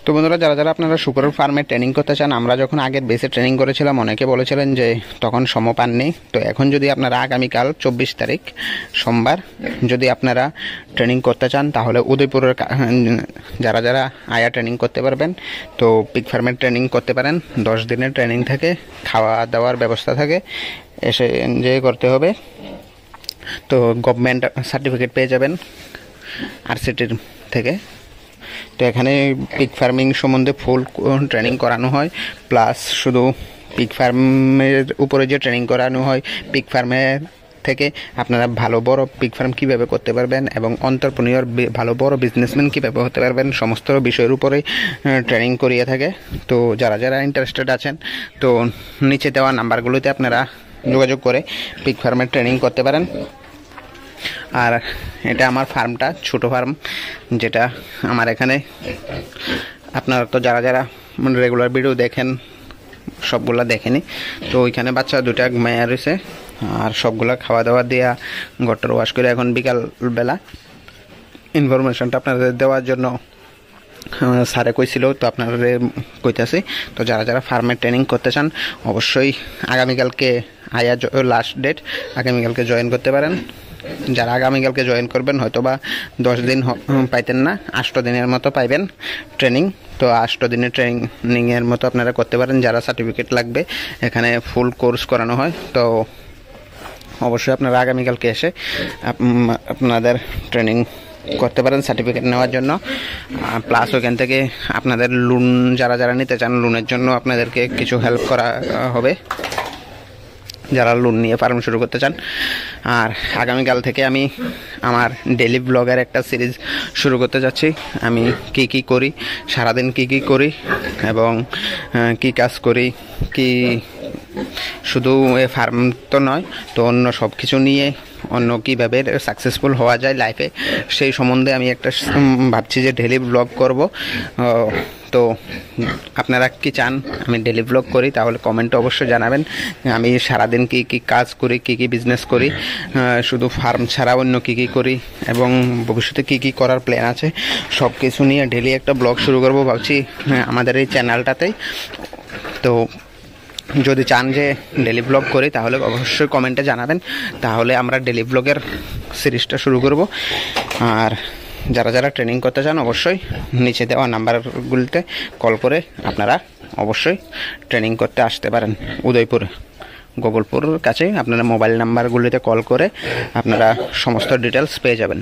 তো বন্ধুরা, যারা যারা আপনারা শূকরের ফার্মে ট্রেনিং করতে চান, আমরা যখন আগের বেসে ট্রেনিং করেছিলাম অনেকে বলেছিলেন যে তখন সময় পাননি। তো এখন যদি আপনারা আগামীকাল 24 তারিখ সোমবার যদি আপনারা ট্রেনিং করতে চান, তাহলে উদয়পুরের যারা যারা আয়া ট্রেনিং করতে পারবেন। তো পিগ ফার্মের ট্রেনিং করতে পারেন। 10 দিনের ট্রেনিং থাকে, খাওয়া দাওয়ার ব্যবস্থা থাকে, এসে এনজয় করতে হবে। তো গভর্নমেন্ট সার্টিফিকেট পেয়ে যাবেন আরসিটির থেকে। তো এখানে পিগ ফার্মিং সম্বন্ধে ফুল ট্রেনিং করানো হয়, প্লাস শুধু পিগ ফার্মের উপরে যে ট্রেনিং করানো হয়, পিগ ফার্মের থেকে আপনারা ভালো বড় পিগ ফার্ম কীভাবে করতে পারবেন এবং অন্টারপ্রেনিউর ভালো বড় বিজনেসম্যান কীভাবে হতে পারবেন, সমস্ত বিষয়ের উপরে ট্রেনিং করিয়ে থাকে। তো যারা যারা ইন্টারেস্টেড আছেন, তো নিচে দেওয়া নাম্বারগুলোতে আপনারা যোগাযোগ করে পিগ ফার্মের ট্রেনিং করতে পারেন। আর এটা আমার ফার্মটা ছোট ফার্ম, যেটা আমার এখানে আপনারা তো যারা যারা রেগুলার ভিডিও দেখেন সবগুলা দেখেনি। তো ওইখানে বাচ্চা দুটা মেয়ে রয়েছে, আর সবগুলা খাওয়া দাওয়া দিয়া ঘরটার ওয়াশ করে এখন বিকালবেলা ইনফরমেশনটা আপনাদের দেওয়ার জন্য স্যারে কইছিল, তো আপনাদের কইতাছি। তো যারা যারা ফার্মের ট্রেনিং করতে চান অবশ্যই আগামীকালকে আয়া লাস্ট ডেট, আগামীকালকে জয়েন করতে পারেন। যারা আগামীকালকে জয়েন করবেন হয়তো বা 10 দিন পাইতেন না, 8 দিনের মতো পাইবেন ট্রেনিং। তো 8 দিনের ট্রেনিংয়ের মতো আপনারা করতে পারেন। যারা সার্টিফিকেট লাগবে, এখানে ফুল কোর্স করানো হয়। তো অবশ্যই আপনারা আগামীকালকে এসে আপনাদের ট্রেনিং করতে পারেন সার্টিফিকেট নেওয়ার জন্য। প্লাস ওইখান থেকে আপনাদের লোন যারা যারা নিতে চান, লোনের জন্য আপনাদেরকে কিছু হেল্প করা হবে, যারা লোন নিয়ে ফার্ম শুরু করতে চান। আর আগামীকাল থেকে আমি আমার ডেইলি ব্লগের একটা সিরিজ শুরু করতে যাচ্ছি। আমি কি কি করি, সারাদিন কি কি করি এবং কি কাজ করি, কি শুধু এ ফার্ম তো নয়, তো অন্য সব কিছু নিয়ে অন্য কীভাবে সাকসেসফুল হওয়া যায় লাইফে, সেই সম্বন্ধে আমি একটা ভাবছি যে ডেইলি ব্লগ করব। তো আপনারা কি চান আমি ডেইলি ব্লগ করি, তাহলে কমেন্টে অবশ্যই জানাবেন। আমি সারাদিন কি কি কাজ করি, কি কি বিজনেস করি, শুধু ফার্ম ছাড়া অন্য কি কি করি এবং ভবিষ্যতে কি কি করার প্ল্যান আছে, সব কিছু নিয়ে ডেইলি একটা ব্লগ শুরু করব ভাবছি আমাদের এই চ্যানেলটাতেই। তো যদি চান যে ডেইলি ব্লগ করি, তাহলে অবশ্যই কমেন্টে জানাবেন, তাহলে আমরা ডেইলি ব্লগের সিরিজটা শুরু করব। আর যারা যারা ট্রেনিং করতে চান অবশ্যই নিচে দেওয়া নাম্বারগুলিতে কল করে আপনারা অবশ্যই ট্রেনিং করতে আসতে পারেন। উদয়পুর গোকুলপুর কাছে আপনারা মোবাইল নাম্বারগুলিতে কল করে আপনারা সমস্ত ডিটেলস পেয়ে যাবেন।